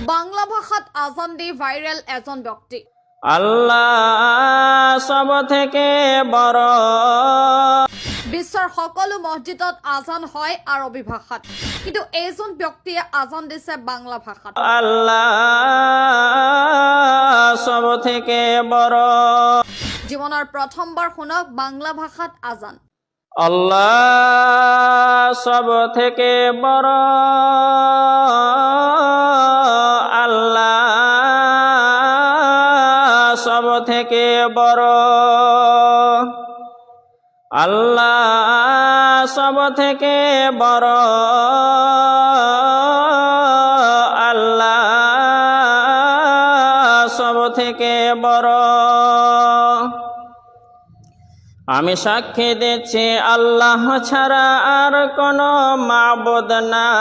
বাংলা ভাষাত আজান দি ভাইরাল এজন ব্যক্তি। আল্লাহ সব থেকে বড়। বিশ্বৰ সকলো মছজিদত আজান হয় আৰবী ভাষাত, কিন্তু এইজন ব্যক্তিয়ে আজান দিছে বাংলা ভাষাত। আল্লাহ সব থেকে বড়। জীৱনৰ প্ৰথমবাৰ শুনক বাংলা ভাষাত আজান। আল্লাহ সব থেকে বড়। আল্লাহ সব থেকে বড়। আল্লাহ সব থেকে বড়। আল্লাহ সব থেকে বড়। আমি সাক্ষী দিচ্ছি আল্লাহ ছাড়া আর কোনো মাবুদ নাই।